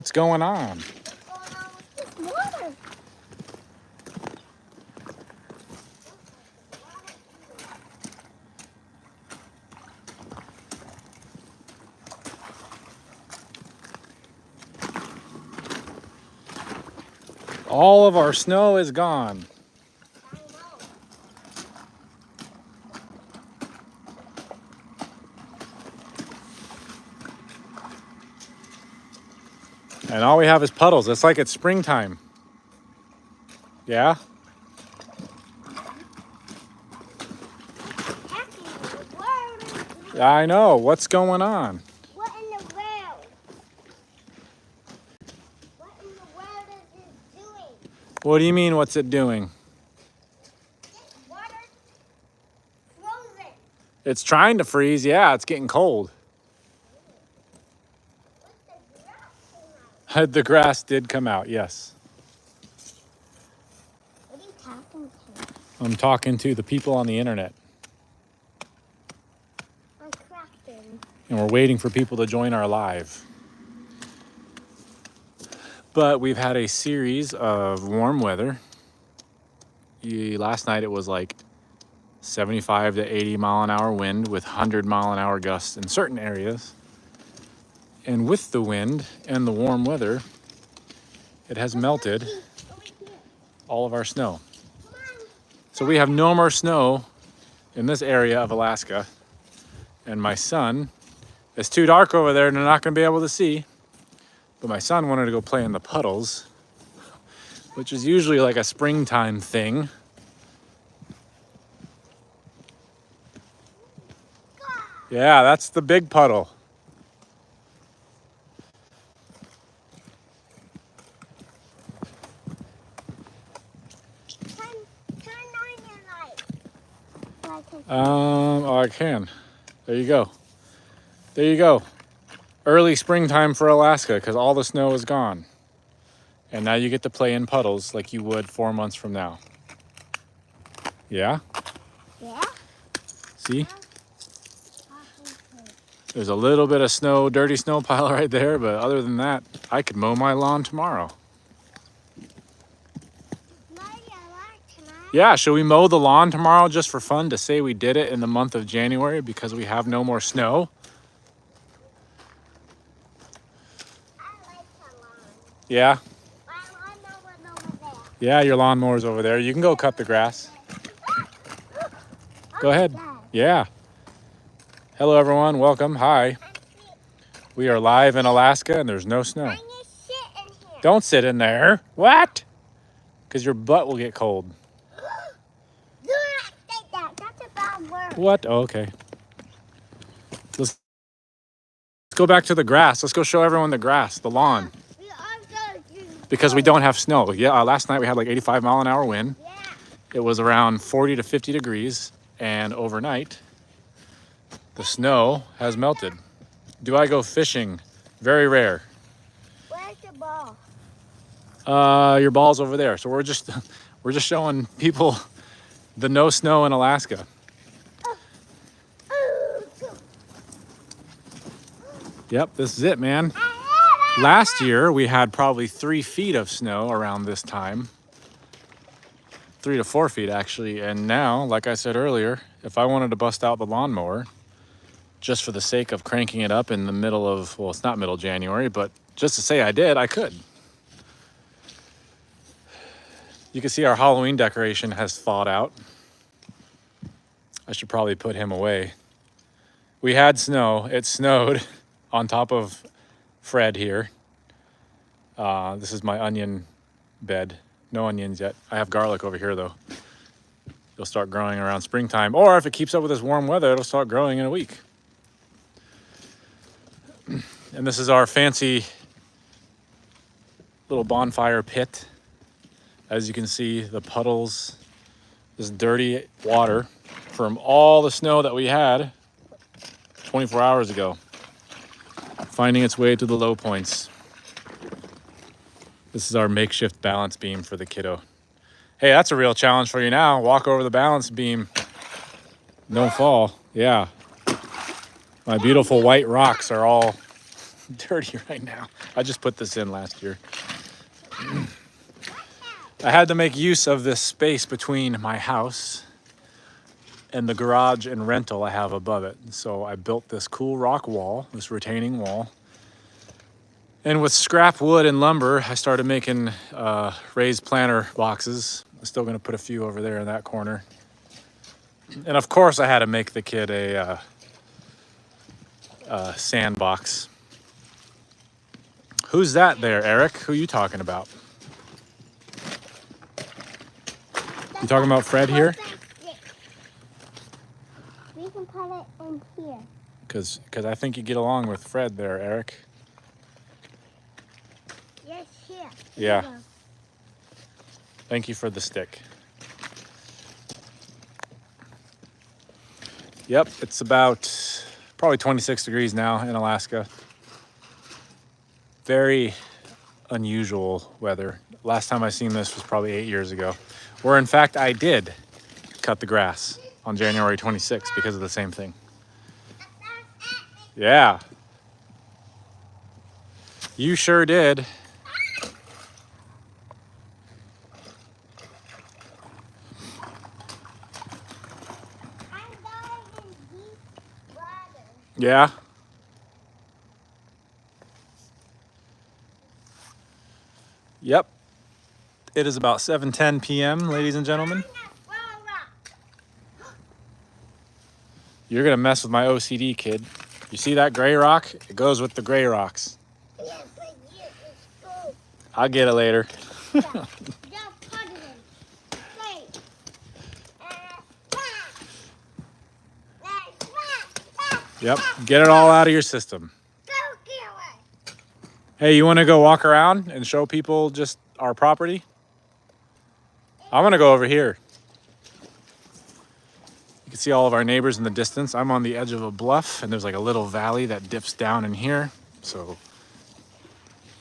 What's going on? What's going on with this water? All of our snow is gone. I know. And all we have is puddles. It's like it's springtime. Yeah? Happening in the world. I know. What's going on? What in the world? What in the world is it doing? What do you mean, what's it doing? This water frozen. It's trying to freeze. Yeah, it's getting cold. What's the grass doing? The grass did come out, yes. What are you talking to? I'm talking to the people on the internet. I'm crafting. And we're waiting for people to join our live. But we've had a series of warm weather. Last night it was like 75 to 80 mile an hour wind with 100 mile an hour gusts in certain areas. And with the wind and the warm weather, it has melted Over here. all of our snow. Come on. So we have no more snow in this area of Alaska. And my son, it's too dark over there and they're not going to be able to see. But my son wanted to go play in the puddles, which is usually like a springtime thing. Yeah, that's the big puddle. Turn on your light. So I can Oh, I can. There you go. There you go. Early springtime for Alaska because all the snow is gone. And now you get to play in puddles like you would 4 months from now. Yeah? Yeah? See? There's a little bit of snow, dirty snow pile right there, but other than that, I could mow my lawn tomorrow. Yeah, should we mow the lawn tomorrow just for fun to say we did it in the month of January because we have no more snow? I like the lawn. Yeah? My lawnmower over there. Yeah, your lawnmower's over there. You can go cut the grass. Go ahead. Yeah. Hello, everyone. Welcome. Hi. We are live in Alaska and there's no snow. I need to sit in here. Don't sit in there. What? Because your butt will get cold. Do not say that. That's a bad word. What? Oh, okay. Let's go back to the grass. Let's go show everyone the grass, the lawn. We are going to. Because we don't have snow. Yeah, last night we had like 85 mile an hour wind. Yeah. It was around 40 to 50 degrees. And overnight, the snow has melted. Do I go fishing? Very rare. Where's the ball? Your ball's over there. So we're just showing people the no snow in Alaska. Yep, this is it, man. Last year we had probably 3 feet of snow around this time. 3 to 4 feet actually. And now, like I said earlier, if I wanted to bust out the lawnmower just for the sake of cranking it up in the middle of, well, it's not middle January, but just to say I did, I could. You can see our Halloween decoration has thawed out. I should probably put him away. We had snow. It snowed on top of Fred here. This is my onion bed. No onions yet. I have garlic over here though. It'll start growing around springtime. Or if it keeps up with this warm weather, it'll start growing in a week. And this is our fancy little bonfire pit. As you can see, the puddles, this dirty water from all the snow that we had 24 hours ago, finding its way to the low points. This is our makeshift balance beam for the kiddo. Hey, that's a real challenge for you now. Walk over the balance beam. Don't fall. Yeah. My beautiful white rocks are all dirty right now. I just put this in last year. I had to make use of this space between my house and the garage and rental I have above it. So I built this cool rock wall, this retaining wall. And with scrap wood and lumber, I started making raised planter boxes. I'm still gonna put a few over there in that corner. And of course I had to make the kid a sandbox. Who's that there, Eric? Who are you talking about? You talking about Fred here? We can put it in here. Because I think you get along with Fred there, Eric. Yes, here. Yeah. Here. Thank you for the stick. Yep, it's about probably 26 degrees now in Alaska. Very unusual weather. Last time I seen this was probably 8 years ago, where in fact I did cut the grass on January 26th because of the same thing. Yeah. You sure did. I'm going in deep water. Yeah. Yep. It is about 7:10 p.m., ladies and gentlemen. You're gonna mess with my OCD, kid. You see that gray rock? It goes with the gray rocks. Yes, but you just go. I'll get it later. Just put it in. Say. Yep. Get it all out of your system. Go get it. Hey, you want to go walk around and show people just our property? I'm gonna go over here. You can see all of our neighbors in the distance. I'm on the edge of a bluff, and there's like a little valley that dips down in here. So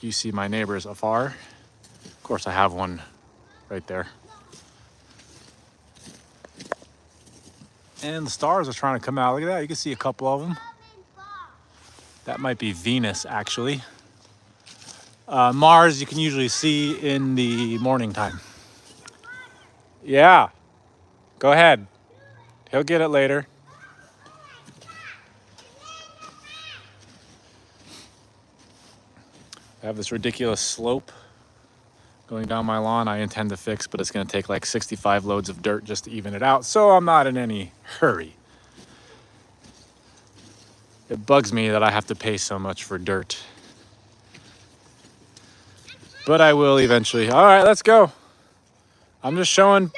you see my neighbors afar. Of course, I have one right there. And the stars are trying to come out. Look at that. You can see a couple of them. That might be Venus, actually. Mars, you can usually see in the morning time. Yeah. Go ahead. He'll get it later. I have this ridiculous slope going down my lawn I intend to fix, but it's going to take like 65 loads of dirt just to even it out, so I'm not in any hurry. It bugs me that I have to pay so much for dirt. But I will eventually. All right, let's go. I'm just showing.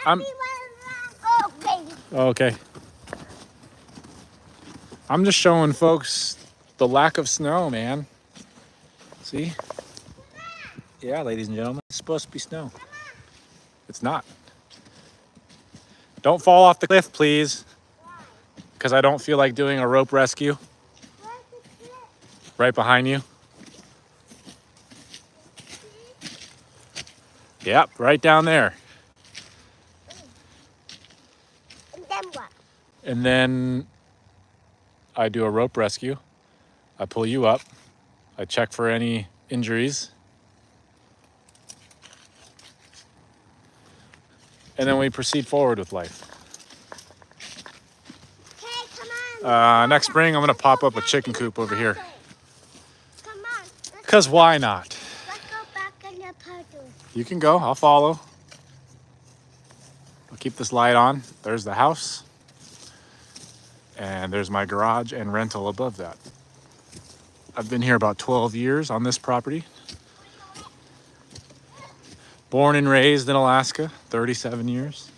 I'm okay. I'm just showing folks the lack of snow, man. See? Yeah, ladies and gentlemen, it's supposed to be snow. It's not. Don't fall off the cliff, please. Because I don't feel like doing a rope rescue. Right behind you. Yep, right down there. And then what? And then I do a rope rescue. I pull you up. I check for any injuries. And then we proceed forward with life. Okay, come on. Next spring, I'm going to pop up a chicken coop over here. Come on. Because why not? Let's go back in the puddle. You can go. I'll follow. I'll keep this light on. There's the house. And there's my garage and rental above that. I've been here about 12 years on this property. Born and raised in Alaska, 37 years.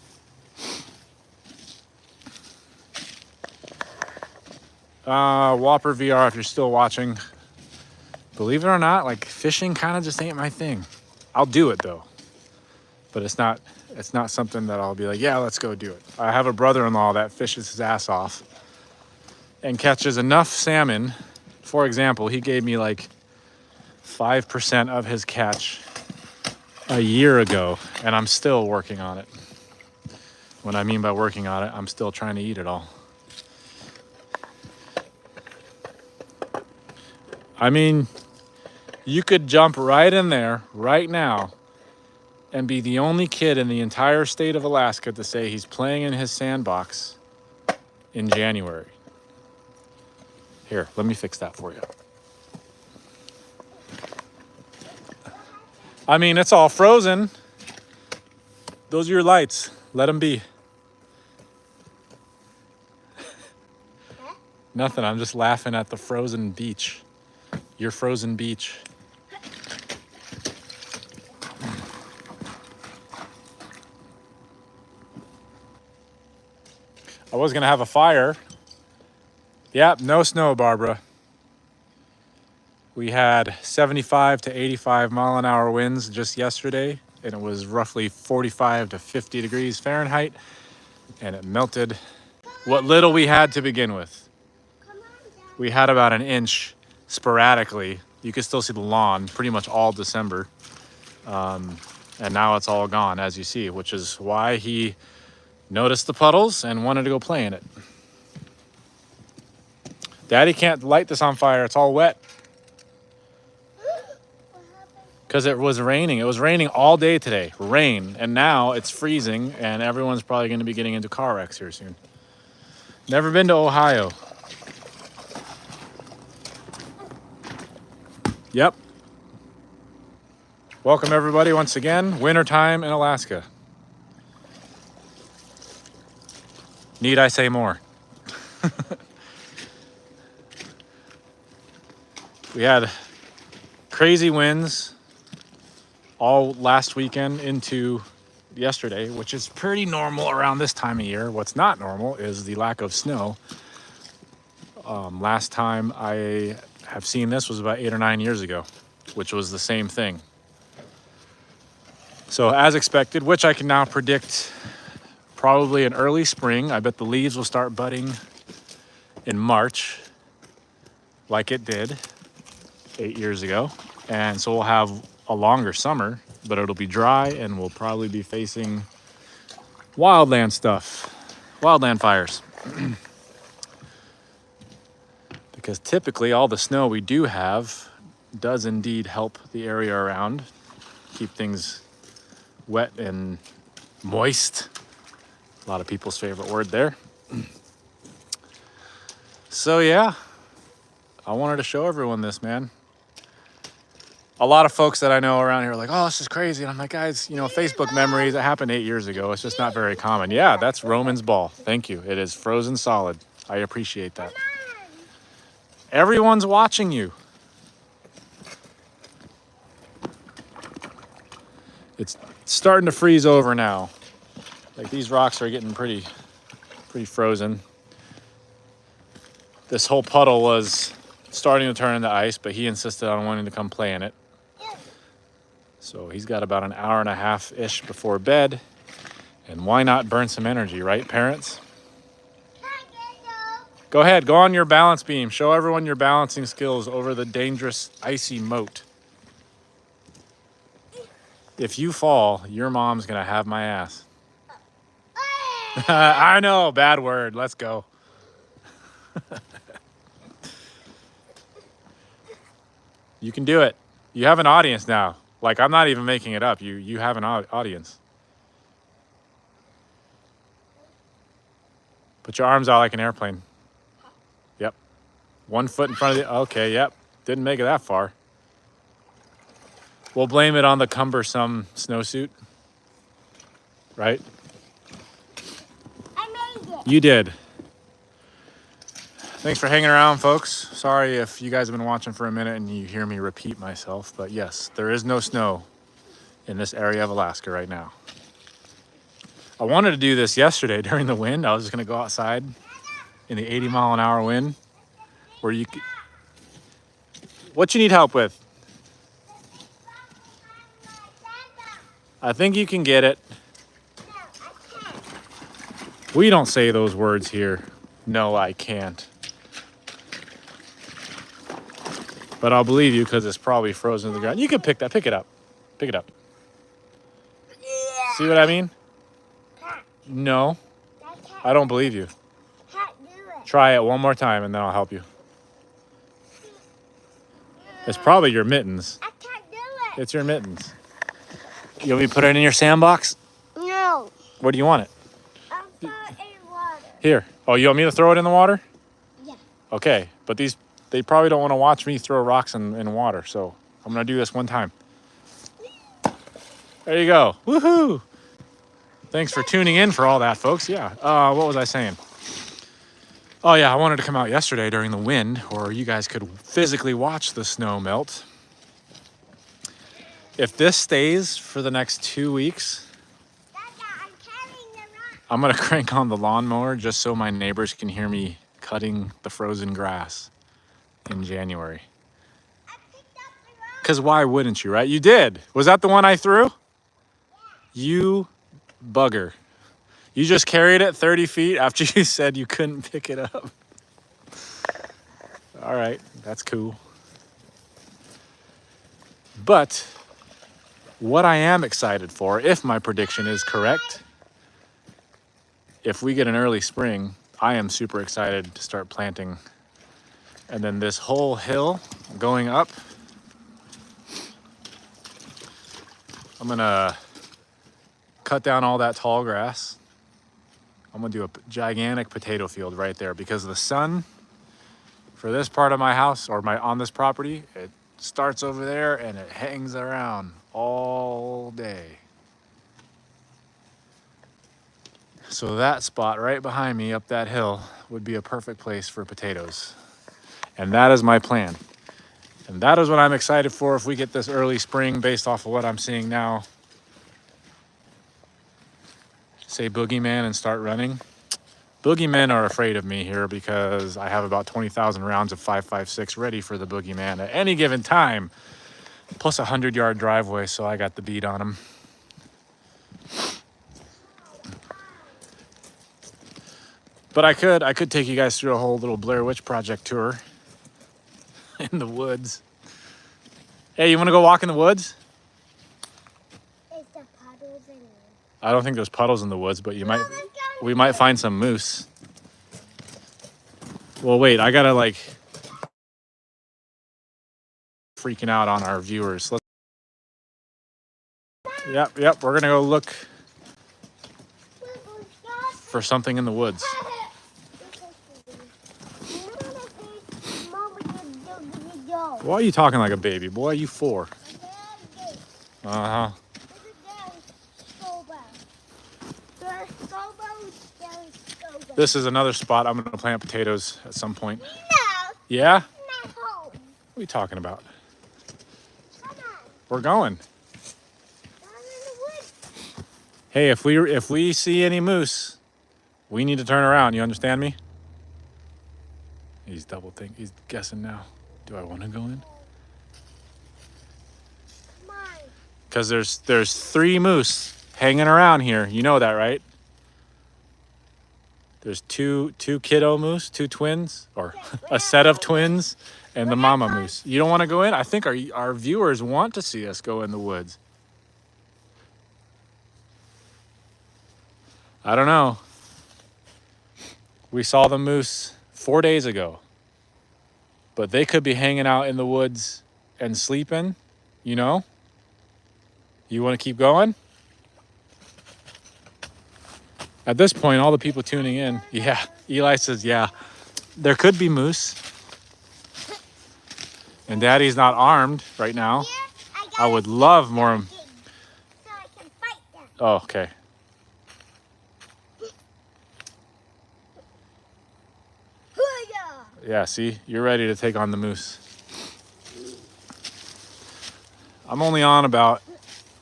Whopper VR, if you're still watching. Believe it or not, like fishing kind of just ain't my thing. I'll do it though. But it's not something that I'll be like, yeah, let's go do it. I have a brother-in-law that fishes his ass off and catches enough salmon. For example, he gave me like 5% of his catch a year ago, and I'm still working on it. What I mean by working on it, I'm still trying to eat it all. I mean, you could jump right in there right now and be the only kid in the entire state of Alaska to say he's playing in his sandbox in January. Here, let me fix that for you. I mean, it's all frozen. Those are your lights. Let them be. Nothing. I'm just laughing at the frozen beach. Your frozen beach. I was going to have a fire. Yep, no snow, Barbara. We had 75 to 85 mile an hour winds just yesterday, and it was roughly 45 to 50 degrees Fahrenheit, and it melted what little we had to begin with. We had about an inch sporadically. You could still see the lawn pretty much all December. And now it's all gone, as you see, which is why he noticed the puddles and wanted to go play in it. Daddy can't light this on fire. It's all wet. Because it was raining. It was raining all day today. Rain. And now it's freezing, and everyone's probably going to be getting into car wrecks here soon. Never been to Ohio. Yep. Welcome, everybody, once again. Wintertime in Alaska. Need I say more? We had crazy winds all last weekend into yesterday, which is pretty normal around this time of year. What's not normal is the lack of snow. Last time I have seen this was about 8 or 9 years ago, which was the same thing. So as expected, which I can now predict probably in early spring. I bet the leaves will start budding in March, like it did 8 years ago. And so we'll have a longer summer, but it'll be dry, and we'll probably be facing wildland stuff, wildland fires. Because typically all the snow we do have does indeed help the area around, keep things wet and moist. A lot of people's favorite word there. So yeah, I wanted to show everyone this, man. A lot of folks that I know around here are like, oh, this is crazy. And I'm like, guys, you know, Facebook memories, it happened 8 years ago. It's just not very common. Yeah, that's Roman's ball. Thank you. It is frozen solid. I appreciate that. Everyone's watching you. It's starting to freeze over now. Like, these rocks are getting pretty frozen. This whole puddle was starting to turn into ice, but he insisted on wanting to come play in it. So he's got about an hour and a half-ish before bed. And why not burn some energy, right, parents? Go ahead, go on your balance beam. Show everyone your balancing skills over the dangerous icy moat. If you fall, your mom's gonna have my ass. I know, bad word. Let's go. You can do it. You have an audience now. Like, I'm not even making it up. You have an audience. Put your arms out like an airplane. Yep. 1 foot in front of the... Okay, yep. Didn't make it that far. We'll blame it on the cumbersome snowsuit. Right? I made it. You did. Thanks for hanging around, folks. Sorry if you guys have been watching for a minute and you hear me repeat myself, but yes, there is no snow in this area of Alaska right now. I wanted to do this yesterday during the wind. I was just gonna go outside in the 80 mile an hour wind where you could... What you need help with? I think you can get it. We don't say those words here. No, I can't. But I'll believe you because it's probably frozen to the ground. You can pick that. Pick it up. Pick it up. See what I mean? No, I don't believe you. Can't do it. Try it one more time and then I'll help you. It's probably your mittens. I can't do it. It's your mittens. You want me to put it in your sandbox? No. Where do you want it? I'll put it in water. Here. Oh, you want me to throw it in the water? Yeah. Okay, but they probably don't want to watch me throw rocks in water, so I'm gonna do this one time. There you go. Woohoo! Thanks for tuning in for all that, folks. Yeah. What was I saying? Oh yeah, I wanted to come out yesterday during the wind, where you guys could physically watch the snow melt. If this stays for the next 2 weeks, Dada, I'm carrying the rock. I'm gonna crank on the lawnmower just so my neighbors can hear me cutting the frozen grass in January. I picked up the rock. Because why wouldn't you, right? You did. Was that the one I threw? You bugger. You just carried it 30 feet after you said you couldn't pick it up. All right, that's cool. But what I am excited for, if my prediction is correct, if we get an early spring, I am super excited to start planting. And then this whole hill going up, I'm gonna cut down all that tall grass. I'm gonna do a gigantic potato field right there because the sun for this part of my house or on this property, it starts over there and it hangs around all day. So that spot right behind me up that hill would be a perfect place for potatoes. And that is my plan. And that is what I'm excited for if we get this early spring based off of what I'm seeing now. Say boogeyman and start running. Boogeymen are afraid of me here because I have about 20,000 rounds of 5.56 ready for the boogeyman at any given time, plus a 100-yard driveway, so I got the beat on him. But I could take you guys through a whole little Blair Witch Project tour in the woods. Hey, you want to go walk in the woods? Is the puddles in there? I don't think there's puddles in the woods, but Let's go in we might find some moose. Well, wait, I gotta freaking out on our viewers. Yep, we're gonna go look for something in the woods. Why are you talking like a baby? Boy, you 4. Uh-huh. This is another spot I'm gonna plant potatoes at some point. No, Yeah? not home. What are you talking about? Come on, We're going. down in the woods. Hey, if we see any moose, we need to turn around. You understand me? He's he's guessing now. Do I want to go in? Come on. Because there's 3 moose hanging around here. You know that, right? There's two kiddo moose, 2 twins, or a set of twins, and the mama moose. You don't want to go in? I think our viewers want to see us go in the woods. I don't know. We saw the moose 4 days ago, but they could be hanging out in the woods and sleeping, you know? You want to keep going? At this point, all the people tuning in, yeah, Eli says, yeah, there could be moose. And Daddy's not armed right now. Here, I would love more. so I can fight them. Oh, okay. Hoo-yah! Yeah, see, you're ready to take on the moose. I'm only on about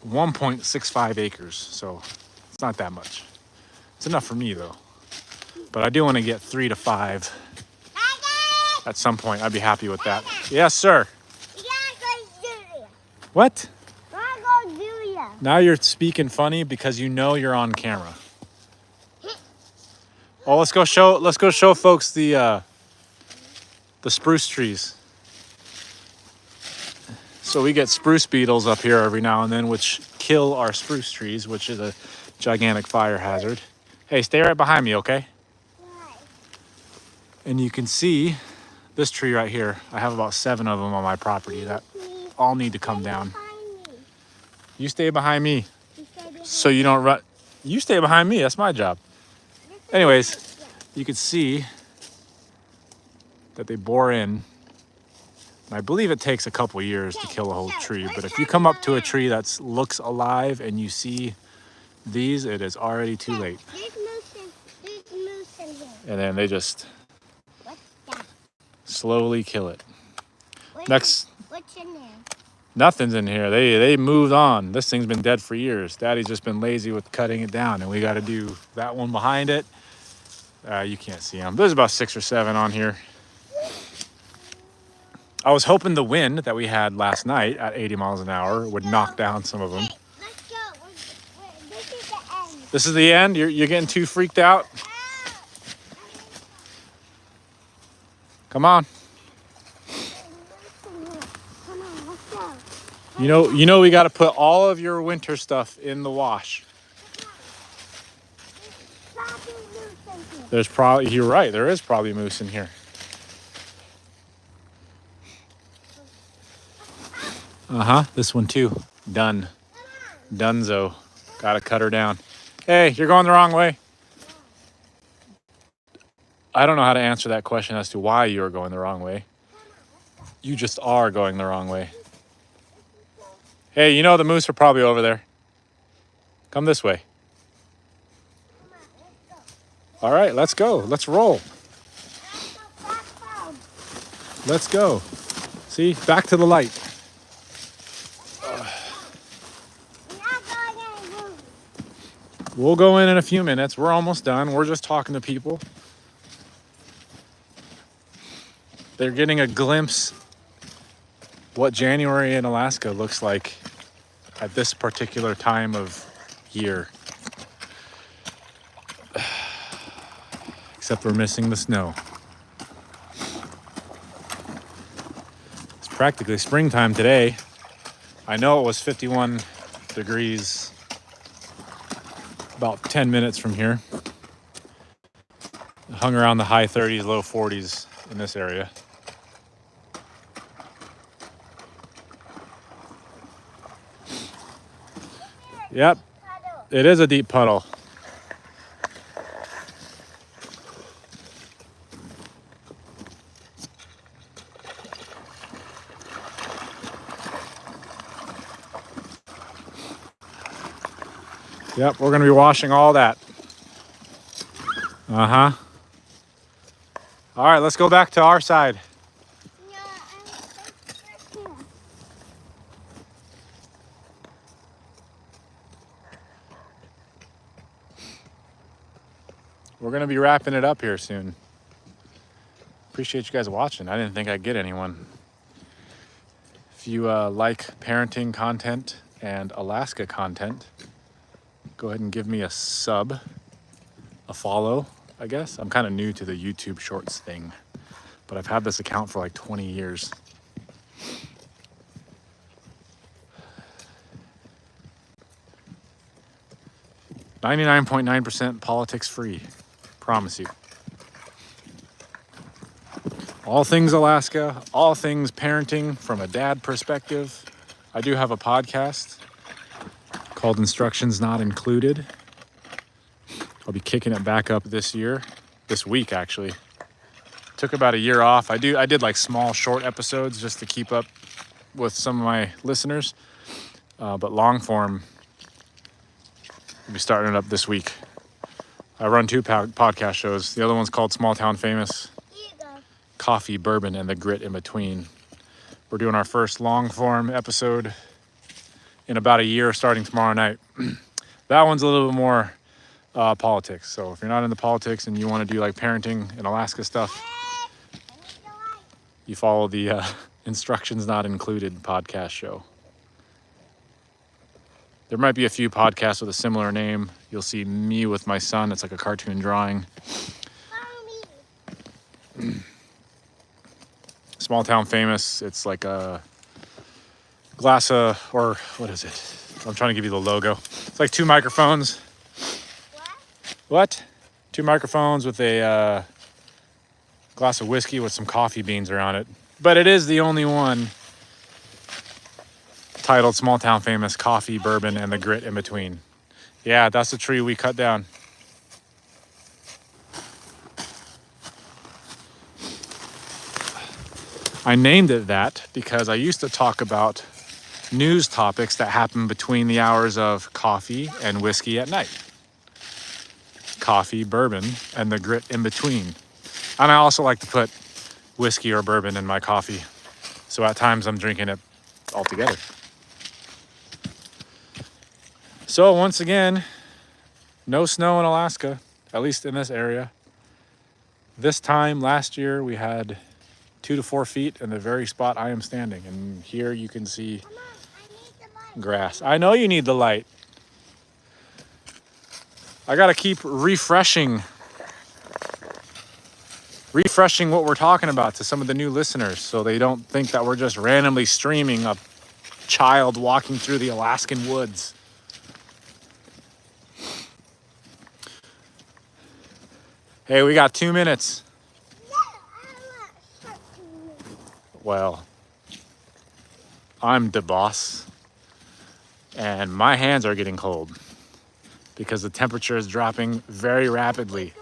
1.65 acres, so it's not that much. It's enough for me, though. But I do want to get 3 to 5 Daddy! at some point. I'd be happy with that. Yes, sir. You gotta go do ya. What? Gotta go do ya. Now you're speaking funny because you know you're on camera. Oh, let's go show folks the spruce trees. So we get spruce beetles up here every now and then, which kill our spruce trees, which is a gigantic fire hazard. Hey, stay right behind me, okay? Why? And you can see This tree right here, I have about 7 of them on my property that all need to come down. You stay behind me so you don't run. You stay behind me. That's my job. Anyways, you could see that they bore in. And I believe it takes a couple years to kill a whole tree. But if you come up to a tree that looks alive and you see these, it is already too late. There's moose in here. And then they just What's that? slowly kill it. What's Next. What's in there? Nothing's in here. They moved on. This thing's been dead for years. Daddy's just been lazy with cutting it down, and we got to do that one behind it. You can't see them. There's about 6 or 7 on here. I was hoping the wind that we had last night at 80 miles an hour would knock down some of them. Hey, let's go. This is the end. This is the end? You're getting too freaked out? Come on. Come on, let's go. You know we got to put all of your winter stuff in the wash. Probably moose in here. There's probably, you're right, there is probably moose in here. This one too. Done. Dunzo. Gotta cut her down. Hey, you're going the wrong way. I don't know how to answer that question as to why you're going the wrong way. You just are going the wrong way. Hey, you know the moose are probably over there. Come this way. All right, let's go. Let's roll. Let's go. See, back to the light. We'll go in a few minutes. We're almost done. We're just talking to people. They're getting a glimpse what January in Alaska looks like at this particular time of year. Except we're missing the snow. It's practically springtime today. I know it was 51 degrees about 10 minutes from here. Hung around the high 30s, low 40s in this area. Yep, it is a deep puddle. Yep, we're going to be washing all that. All right, let's go back to our side. We're going to be wrapping it up here soon. Appreciate you guys watching. I didn't think I'd get anyone. If you like parenting content and Alaska content, go ahead and give me a sub, a follow, I guess. I'm kind of new to the YouTube Shorts thing, but I've had this account for like 20 years. .9% politics free. Promise you. All things Alaska, all things parenting from a dad perspective. I do have a podcast called Instructions Not Included. I'll be kicking it back up this week actually. Took about a year off. I did like small short episodes just to keep up with some of my listeners. But long form, I'll be starting it up this week. I run 2 podcast shows. The other one's called Small Town Famous. Coffee, bourbon, and the grit in between. We're doing our first long form episode in about a year starting tomorrow night. That one's a little bit more politics. So if you're not into politics and you want to do like parenting and Alaska stuff, you follow the Instructions Not Included podcast show. There might be a few podcasts with a similar name. You'll see me with my son. It's like a cartoon drawing. Small Town Famous. It's like a glass of, or what is it? I'm trying to give you the logo. It's like 2 microphones. What? 2 microphones with a Glass of whiskey with some coffee beans around it. But it is the only one titled Small Town Famous Coffee, Bourbon, and the Grit in Between. Yeah, that's the tree we cut down. I named it that because I used to talk about news topics that happen between the hours of coffee and whiskey at night. Coffee, bourbon, and the grit in between. And I also like to put whiskey or bourbon in my coffee. So at times I'm drinking it all together. So once again, no snow in Alaska, at least in this area. This time last year we had 2 to 4 feet in the very spot I am standing. And here you can see Come on, I need the light. grass. I know you need the light. I gotta keep refreshing what we're talking about to some of the new listeners so they don't think that we're just randomly streaming a child walking through the Alaskan woods. Hey, we got 2 minutes. No, I want something. Well, I'm the boss, and my hands are getting cold because the temperature is dropping very rapidly.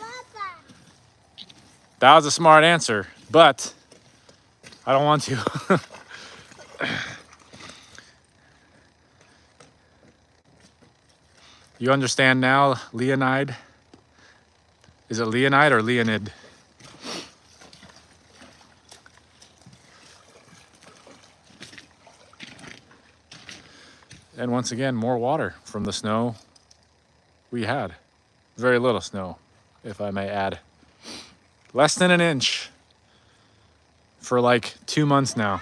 That was a smart answer, but I don't want to. You understand now, Leonide? Is it Leonide or Leonid? And once again, more water from the snow we had. Very little snow, if I may add. Less than an inch for like 2 months now.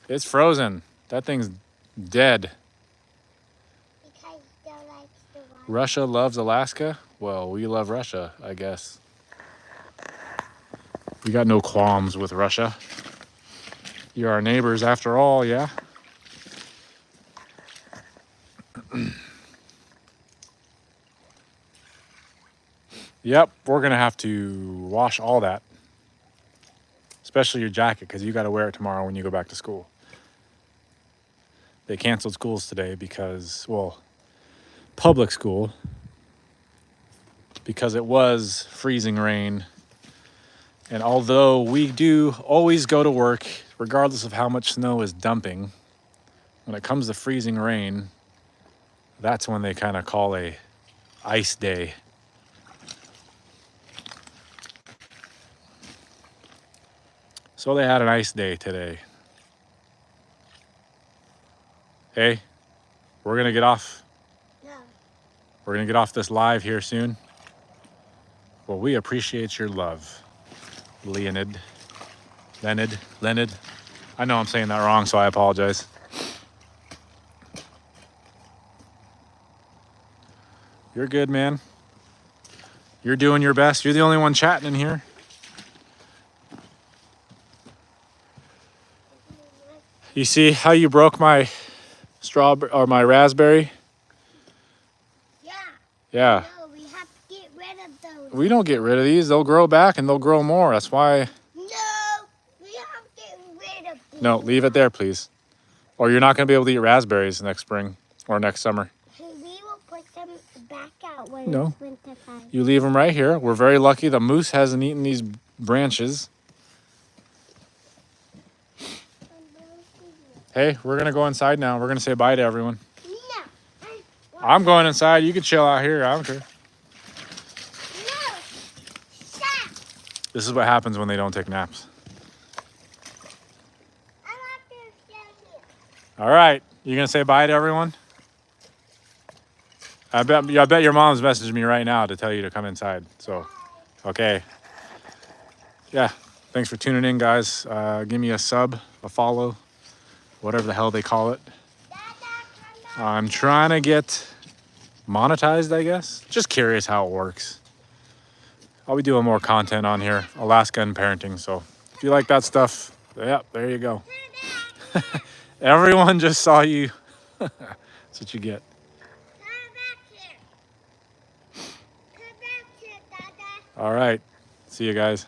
It's frozen. That thing's dead. Because they like the water. Russia loves Alaska? Well, we love Russia, I guess. We got no qualms with Russia. You're our neighbors after all, yeah? Yep, we're gonna have to wash all that. Especially your jacket, because you gotta wear it tomorrow when you go back to school. They canceled schools today because, well, public school, because it was freezing rain. And although we do always go to work, regardless of how much snow is dumping, when it comes to freezing rain, that's when they kind of call a ice day. So they had an ice day today. Hey, we're gonna get off. No. We're gonna get off this live here soon. Well, we appreciate your love, Leonid. Leonid. I know I'm saying that wrong, so I apologize. You're good, man. You're doing your best. You're the only one chatting in here. You see how you broke my strawberry or my raspberry? Yeah. Yeah. No, we have to get rid of those. We don't get rid of these. They'll grow back and they'll grow more. That's why. No, we have to get rid of these. No, leave it there, please. Or you're not going to be able to eat raspberries next spring or next summer. We will put them back out when No. it's winter time. You leave them right here. We're very lucky the moose hasn't eaten these branches. Hey, we're going to go inside now. We're going to say bye to everyone. No. I'm going inside. You can chill out here. I don't care. No. Stop. This is what happens when they don't take naps. I want to stay here. All right. You going to say bye to everyone? I bet your mom's messaging me right now to tell you to come inside. So, okay. Yeah. Thanks for tuning in, guys. Give me a sub, a follow, whatever the hell they call it. I'm trying to get monetized, I guess. Just curious how it works. I'll be doing more content on here, Alaskan parenting. So if you like that stuff, yeah, there you go. Everyone just saw you. That's what you get. Come back here. Come back here, Dada. All right. See See you guys.